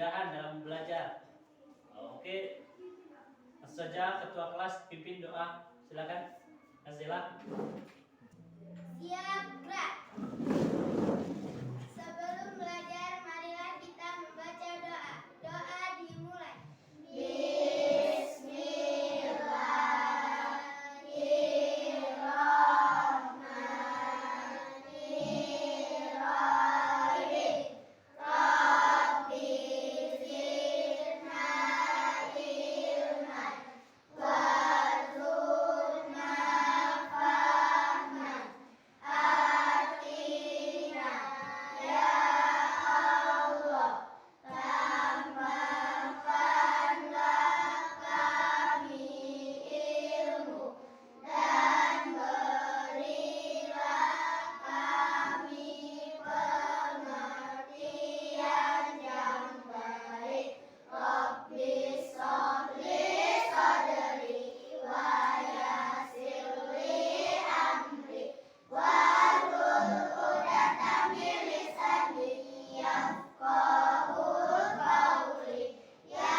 kemudahan dalam belajar. Oke. Saja ketua kelas pimpin doa. Silakan Nazila. Siap, gerak. Sebelum belajar, marilah kita membaca doa. Doa dimulai. Bismillahirrahmanirrahim. Rabbi zidna ilman warzuqna fahman. Atina ya Allah, tambahkanlah kami ilmu dan berilah kami pengertian yang baik. Rabbi sholli sadri wa yassir li amri wahlul 'uqdatam min lisani yafqahu qawli. Ya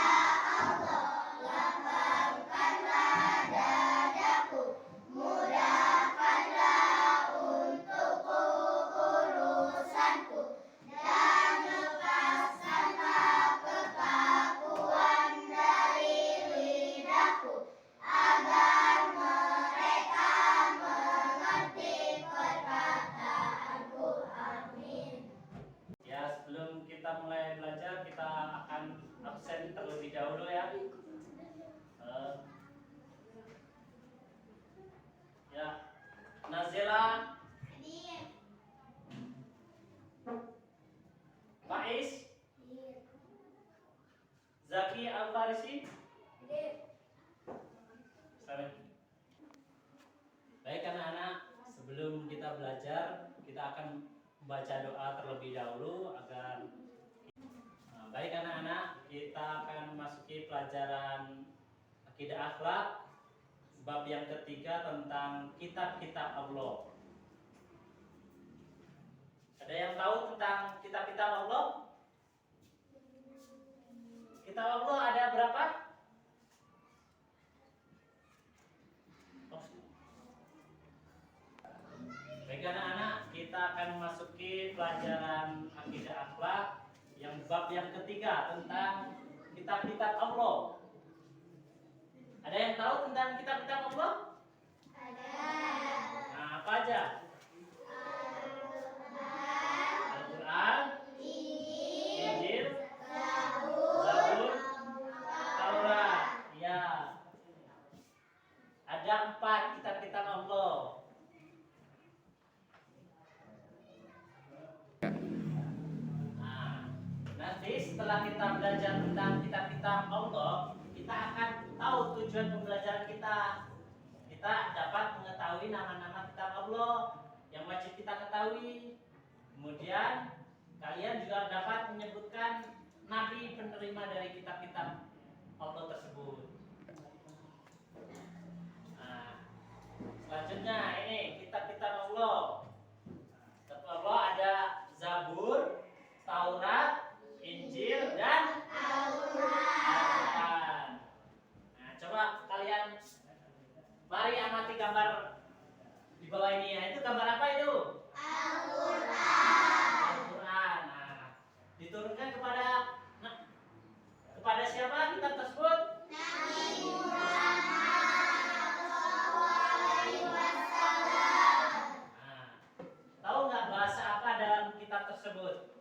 Allah, lapangkanlah dadaku, mudahkanlah untukku urusanku, dan lepaskanlah kekakuan dari lidahku, agar mereka mengerti perkataanku. Amin. Ya, sebelum kita mulai belajar, kita akan absen terlebih dahulu ya. Ya, Nazila, Hadir. Faiz, Hadir. Zaki Al-Farisi. Hadir. Salam. Baik anak-anak, sebelum kita belajar, kita akan membaca doa terlebih dahulu agar baik anak-anak, kita akan memasuki pelajaran akidah akhlak bab yang ketiga tentang kitab-kitab Allah. Ada yang tahu tentang kitab-kitab Allah? Kitab Allah ada berapa? Baik anak-anak, kita akan memasuki pelajaran akidah akhlak yang bab yang ketiga tentang kitab-kitab Allah. Ada yang tahu tentang kitab-kitab Allah? Ada. Nah, apa aja? Al-Quran, Injil, Zabur, Taurat. Ya. Ada 4 kitab-kitab Allah. Nanti setelah kita belajar tentang kitab-kitab Allah, kita akan tahu tujuan pembelajaran kita. Kita dapat mengetahui nama-nama kitab Allah yang wajib kita ketahui. Kemudian kalian juga dapat menyebutkan nabi penerima dari kitab-kitab Allah tersebut. Nah, selanjutnya ini kitab-kitab Allah. Kitab Allah ada Zabur, Taurat, Injil, dan Al-Quran. Nah, coba kalian mari amati gambar di bawah ini ya. Itu gambar apa itu? Al-Quran. Nah, diturunkan kepada siapa kitab tersebut? Nabi Muhammad SAW. Nah, tahu nggak bahasa apa dalam kitab tersebut?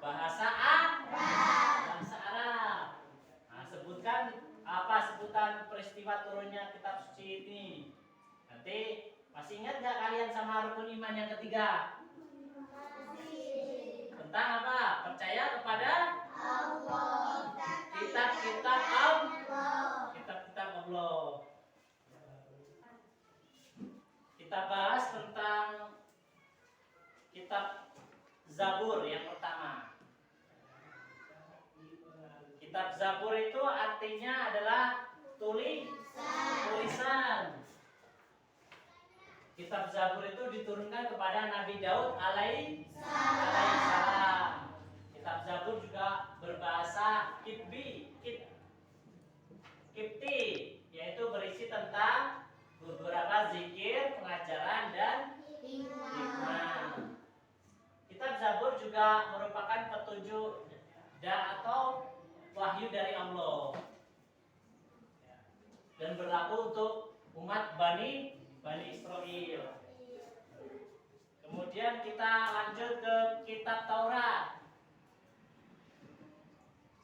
Bahasa Arab. Bahasa Arab. Nah, sebutkan apa sebutan peristiwa turunnya kitab suci ini. Nanti masih ingat nggak kalian sama rukun iman yang ketiga? Tentang apa? Percaya kepada Allah. kitab-kitab Allah. Kitab-kitab Allah. Kita bahas tentang kitab Zabur yang pertama. Kitab Zabur itu artinya adalah tulisan. Kitab Zabur itu diturunkan kepada Nabi Daud alaihissalam. Kita juga merupakan petunjuk atau wahyu dari Allah dan berlaku untuk umat Bani Israel. Kemudian kita lanjut ke kitab Taurat.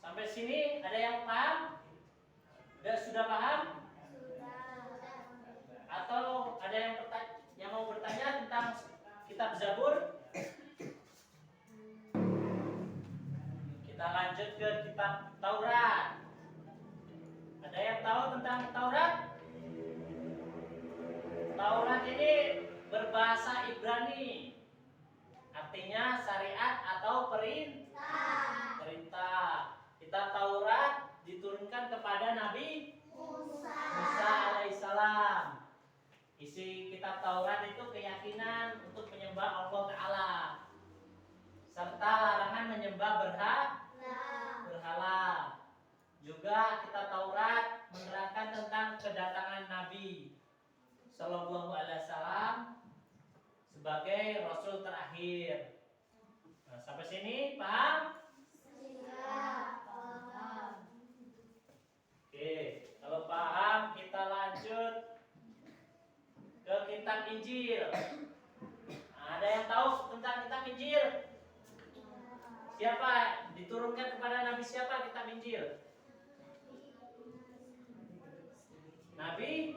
Sampai sini ada yang paham? Sudah paham? Atau ada yang mau bertanya tentang kitab Zabur? Kita lanjut ke kitab Taurat. Ada yang tahu tentang Taurat? Taurat ini berbahasa Ibrani. Artinya syariat atau perintah. Kitab Taurat diturunkan kepada Nabi Musa alaihissalam. Isi kitab Taurat itu keyakinan untuk menyembah Allah Ta'ala serta larangan menyembah berhala. Juga kitab Taurat menerangkan tentang kedatangan Nabi Sallallahu Alaihi Wasallam sebagai Rasul terakhir. Nah, sampai sini paham? Paham. Oke, kalau paham kita lanjut ke kitab Injil. Nah, ada yang tahu tentang kitab Injil? Siapa? Diturunkan kepada Nabi siapa kitab Injil? Nabi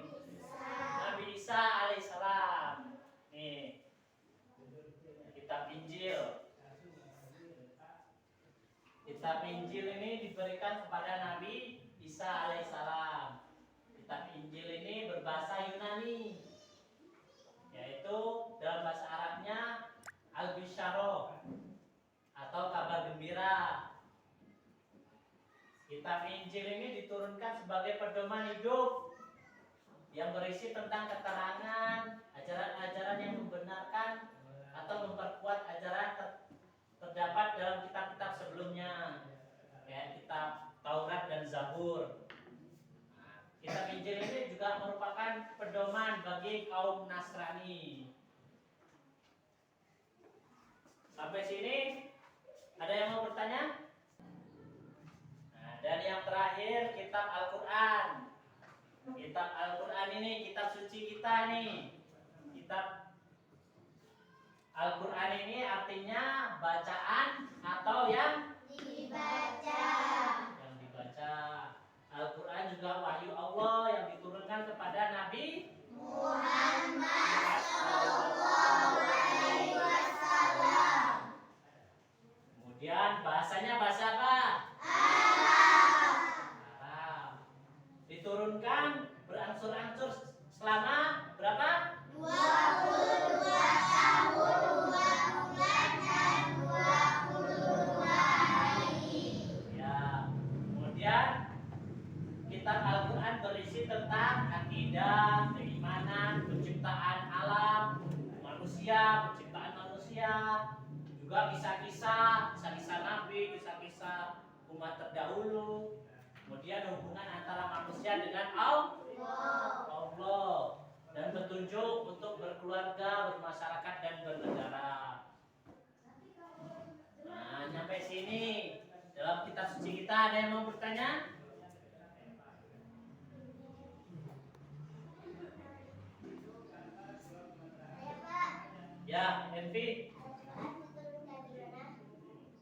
Isa alaihissalam. Nih, kitab Injil. Kitab Injil ini diberikan kepada Nabi Isa alaihissalam. Kitab Injil ini berbahasa Yunani, yaitu dalam bahasa Arabnya Al-Bisyarah atau kabar gembira. Kitab Injil ini diturunkan sebagai pedoman hidup yang berisi tentang keterangan ajaran-ajaran yang membenarkan atau memperkuat ajaran terdapat dalam kitab-kitab sebelumnya, kayak kitab Taurat dan Zabur. Kitab Injil ini juga merupakan pedoman bagi kaum Nasrani. Sampai sini ada yang mau bertanya? Nah, dan yang terakhir kitab Al-Quran. Kitab Al-Quran ini kitab suci kita nih. Kitab Al-Quran ini artinya bacaan atau yang Dibaca. yang dibaca. Al-Quran juga wahyu Allah yang diturunkan kepada Nabi Muhammad sallallahu alaihi wasallam. Kemudian bahasanya bahasa apa? Arab. Arab. Diturunkan berangsur-angsur selama berapa? 22 tahun, 2 bulan dan 22 hari. Ya. Kemudian kitab Al-Quran berisi tentang akidah, keimanan, penciptaan alam, penciptaan manusia, juga kisah-kisah Nabi, kisah-kisah umat terdahulu. Kemudian hubungan antara manusia dengan Allah dan petunjuk untuk berkeluarga, bermasyarakat dan bernegara. Nah, sampai sini dalam kitab suci kita ada yang mau bertanya? Saya Pak, Ya, Envi. Al-Quran diturunkan di mana?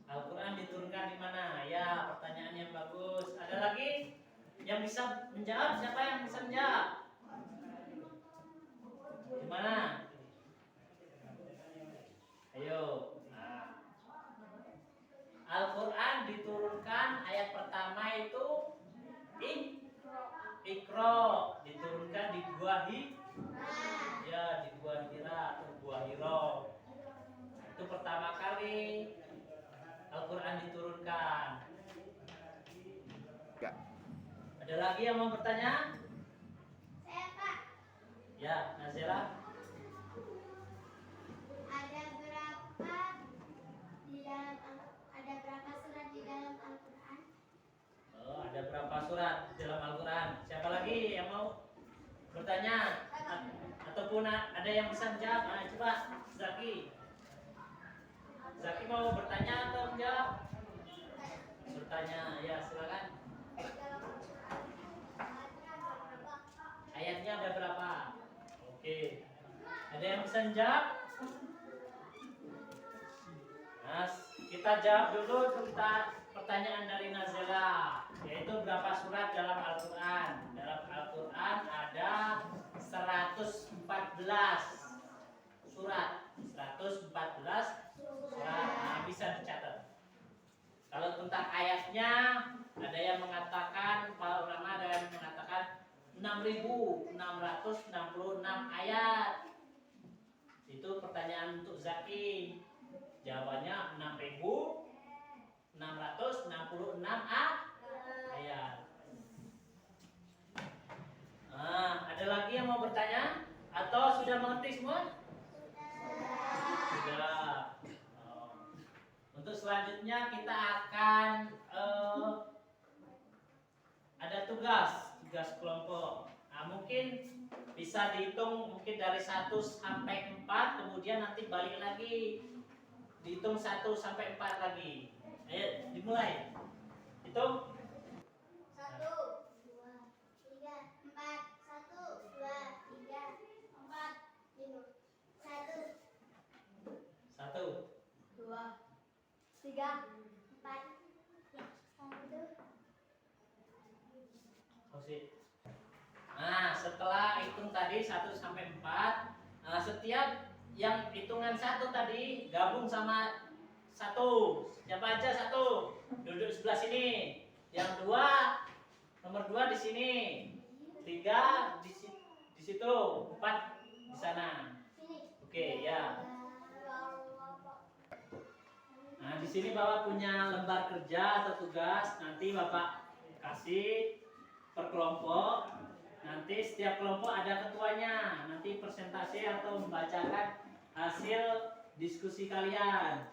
Al-Quran diturunkan di mana? Ya, pertanyaan yang bagus. Ada lagi yang bisa menjawab? Siapa yang bisa menjawab? Di mana? Ayo. Nah. Al-Quran diturunkan ayat pertama itu Iqra, diturunkan di Gua ya, di Gua Hira atau Gua Hiro. Itu pertama kali Al-Quran diturunkan. Ada lagi yang mau bertanya? Saya Pak, Ya, Nazila. ada berapa surat di dalam Al-Quran? Oh, ada berapa surat dalam Al-Quran? Siapa lagi yang mau bertanya? Ataupun ada yang bisa menjawab? Nah, coba Zaki. Zaki mau bertanya. bisa jawab? Nah, kita jawab dulu tentang pertanyaan dari Nazila, yaitu berapa surat dalam Al-Quran. Dalam Al-Quran ada 114 surat. 114 surat. Nah, bisa dicatat. Kalau tentang ayatnya, ada yang mengatakan, para ulama ada yang mengatakan 6.666 ayat. Itu pertanyaan untuk Zaki. Jawabannya 6.666 ayat. Nah, ada lagi yang mau bertanya? Atau sudah mengerti semua? Sudah. Untuk selanjutnya kita akan ada tugas kelompok. Nah, mungkin bisa dihitung mungkin dari 1 sampai 4, kemudian nanti balik lagi. Dihitung 1 sampai 4 lagi. Ayo, dimulai. Hitung. 1, 2, 3, 4. 1, 2, 3, 4, 5. 1, 2, 3, 4. 1. Nah, setelah hitung tadi 1 sampai 4, nah, setiap yang hitungan 1 tadi gabung sama 1. Siapa aja 1? Duduk sebelah sini. Yang 2, nomor 2 di sini. 3 di situ. 4 di sana. Oke, ya. Nah, di sini Bapak punya lembar kerja atau tugas. Nanti Bapak kasih per kelompok. Nanti setiap kelompok ada ketuanya. Nanti presentasi atau membacakan hasil diskusi kalian.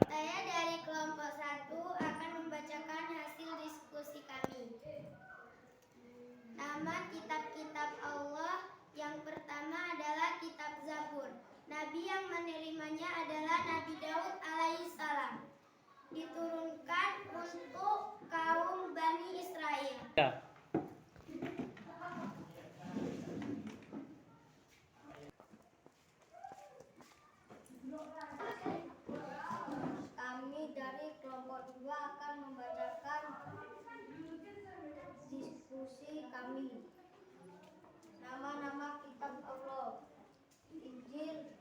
Saya dari kelompok 1 akan membacakan hasil diskusi kami. Nama kitab-kitab Allah yang pertama adalah kitab Zabur. Nabi yang menerimanya adalah Nabi Daud alaihissalam. Diturunkan untuk kaum Bani Israel. Ya. Kami dari kelompok 2 akan membacakan diskusi kami. Nama-nama kitab Allah. Injil,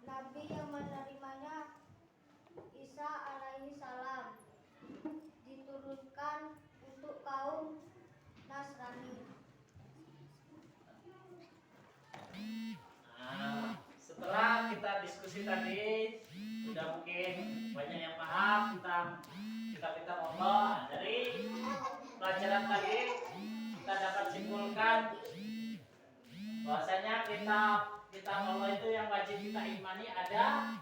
Nabi yang menerimanya Isa alaihissalam. Diturunkan untuk kaum Nasrani. Nah, setelah kita diskusi tadi, sudah mungkin banyak yang paham tentang kitab-kitab Allah. Dari pelajaran tadi kita dapat simpulkan bahwasanya kitab Allah itu yang wajib kita imani ada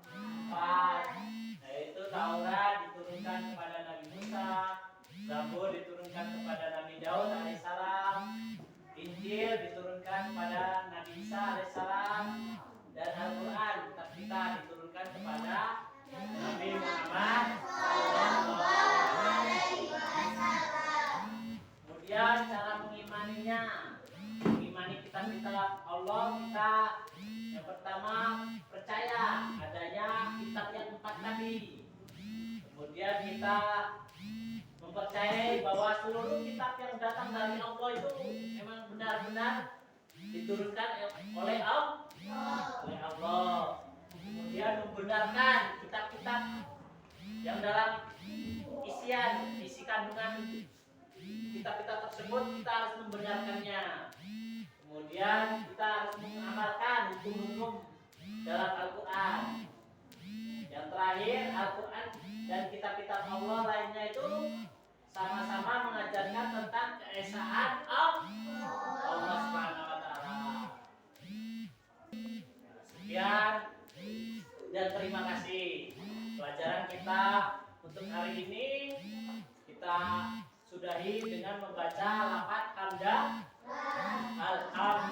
4, yaitu Taurat diturunkan kepada Nabi Musa, Zabur diturunkan kepada Nabi Daud alaihissalam, Injil diturunkan kepada Nabi Isa alaihissalam, dan Al-Quran kitab kita diturunkan kepada Nabi Muhammad SAW. Kemudian cara mengimaninya, mengimani kitab-kitab Allah, kita yang pertama percaya adanya kitab yang 4 tadi. Kemudian kita mempercayai bahwa seluruh kitab yang datang dari Allah itu memang benar-benar diturunkan oleh Allah. Kemudian membenarkan kitab-kitab yang dalam isi kandungan kitab-kitab tersebut kita harus membenarkannya. Kemudian kita harus mengamalkan hukum-hukum dalam Al-Quran. Yang terakhir, Al-Quran dan kitab-kitab Allah lainnya itu sama-sama mengajarkan tentang keesaan Allah Subhanahu wa taala. Sekian dan terima kasih. Pelajaran kita untuk hari ini kita sudahi dengan membaca lafaz hamdah. Alhamdulillah.